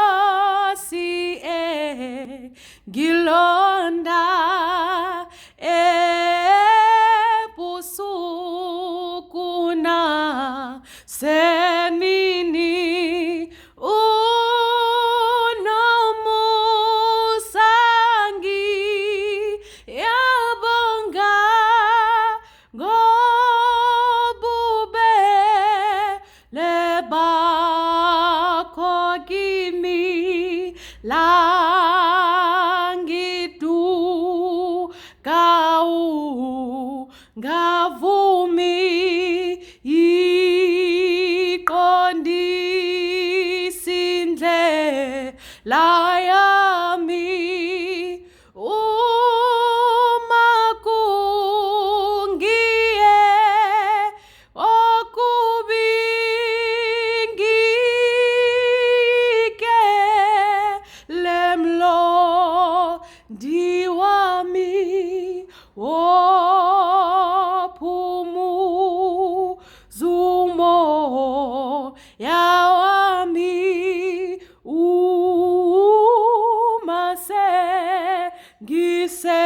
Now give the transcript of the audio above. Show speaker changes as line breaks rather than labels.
Engelosi gilonda ebusukuna semini unomusangi yabonga ngobube lebakho kimi langidu kau ngavumi iqondisindle layami umakungiye okubingike lemlo diwami ophumu zumo yawami umase ngise